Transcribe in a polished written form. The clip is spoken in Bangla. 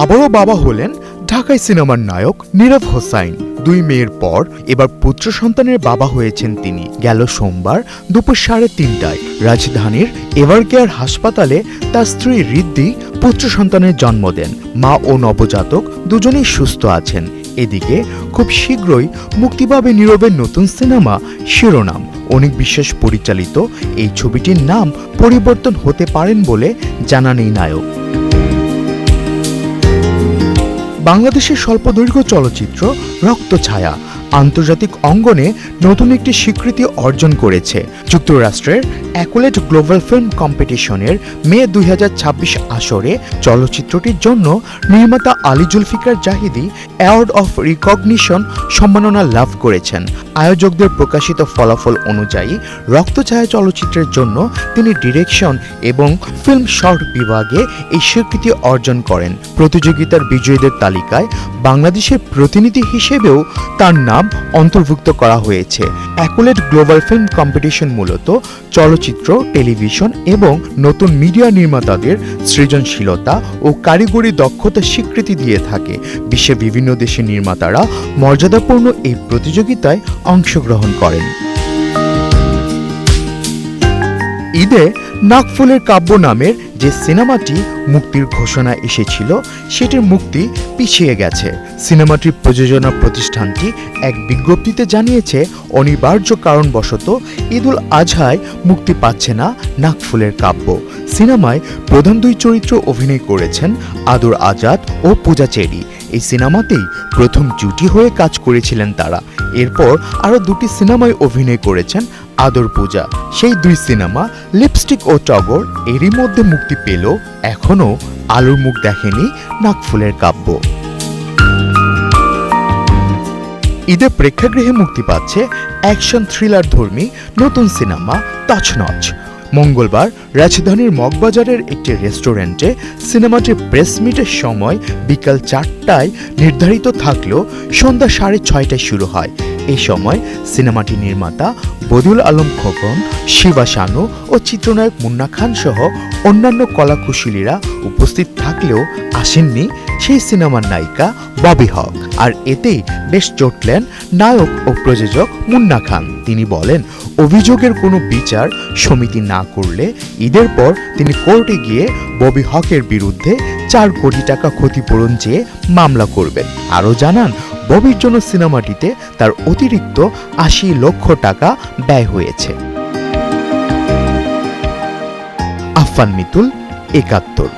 আবারও বাবা হলেন ঢাকাই সিনেমার নায়ক নীরব হোসাইন। 2 মেয়ের পর এবার পুত্র সন্তানের বাবা হয়েছেন তিনি। গেল সোমবার দুপুর 3:30টায় রাজধানীর এভারকেয়ার হাসপাতালে তার স্ত্রী ঋদ্ধি পুত্র সন্তানের জন্ম দেন। মা ও নবজাতক দুজনেই সুস্থ আছেন। এদিকে খুব শীঘ্রই মুক্তি পাবে নীরবের নতুন সিনেমা শিরোনাম। অনিক বিশ্বাস পরিচালিত এই ছবিটির নাম পরিবর্তন হতে পারেন বলে জানান এই নায়ক। বাংলাদেশের স্বল্পদৈর্ঘ্য চলচ্চিত্র রক্তছায়া আন্তর্জাতিক অঙ্গনে নতুন একটি স্বীকৃতি অর্জন করেছে। যুক্তরাষ্ট্রের অ্যাকোলেড গ্লোবাল ফিল্ম কম্পিটিশনের মে 2026 আসরে চলচ্চিত্রটির জন্য নির্মাতা Ali Zulfikar Zahidi award of recognition সম্মাননা লাভ করেছেন। আয়োজকদের প্রকাশিত ফলাফল অনুযায়ী রক্তছায়া চলচ্চিত্রের জন্য তিনি ডিরেকশন এবং ফিল্ম শর্ট বিভাগে এই স্বীকৃতি অর্জন করেন। প্রতিযোগিতার বিজয়ীদের তালিকায় বাংলাদেশের প্রতিনিধি হিসেবেও তার নাম অন্তর্ভুক্ত করা হয়েছে। অ্যাকোলেড গ্লোবাল ফিল্ম কম্পিটিশন মূলত চলচ্চিত্র, টেলিভিশন এবং নতুন মিডিয়া নির্মাতাদের সৃজনশীলতা ও কারিগরি দক্ষতা স্বীকৃতি দিয়ে থাকে। বিশ্বের বিভিন্ন দেশের নির্মাতারা মর্যাদাপূর্ণ এই প্রতিযোগিতায় অংশগ্রহণ করেন। ঈদে নাকফুলের কাব্য নামের যে সিনেমাটি মুক্তির ঘোষণা এসেছিল সেটির মুক্তি পিছিয়ে গেছে। সিনেমাটির প্রযোজনা প্রতিষ্ঠানটি এক বিজ্ঞপ্তিতে জানিয়েছে অনিবার্য কারণবশত ঈদুল আজহায় মুক্তি পাচ্ছে না নাকফুলের কাব্য। সিনেমায় প্রধান 2 চরিত্র অভিনয় করেছেন আদর আজাদ ও পূজা চেরি। এই সিনেমাতেই প্রথম জুটি হয়ে কাজ করেছিলেন তারা। এরপর আরও 2টি সিনেমায় অভিনয় করেছেন আদর পূজা। সেই 2 সিনেমা লিপস্টিক ও টগর এরই মধ্যে মুক্তি পেল, এখনো আলোর মুখ দেখেনি নাকফুলের কাব্য। ঈদে প্রেক্ষাগৃহে মুক্তি পাচ্ছে অ্যাকশন থ্রিলার ধর্মী নতুন সিনেমা তছনছ। মঙ্গলবার রাজধানীর মগবাজারের একটি রেস্টুরেন্টে সিনেমাটির প্রেস মিটের সময় বিকাল 4টায় নির্ধারিত থাকলেও সন্ধ্যা 6:30টায় শুরু হয়। এই সময় সিনেমাটি নির্মাতা বদিউল আলম খোকন, শিবা শানু ও চিত্রনায়ক মুন্না খান সহ অন্যান্য কলাকুশলীরা উপস্থিত থাকলেও আসেননি সেই সিনেমার নায়িকা ববি হক। আর এতেই বেশ চটলেন নায়ক ও প্রযোজক মুন্না খান। তিনি বলেন, অভিযোগের কোনো বিচার সমিতি না করলে ঈদের পর তিনি কোর্টে গিয়ে ববি হকের বিরুদ্ধে 4 কোটি টাকা ক্ষতিপূরণ চেয়ে মামলা করবেন। আরও জানান, ববির জন্য সিনেমাটিতে তার অতিরিক্ত 80 লক্ষ টাকা ব্যয় হয়েছে। আফফান মিতুল, 71।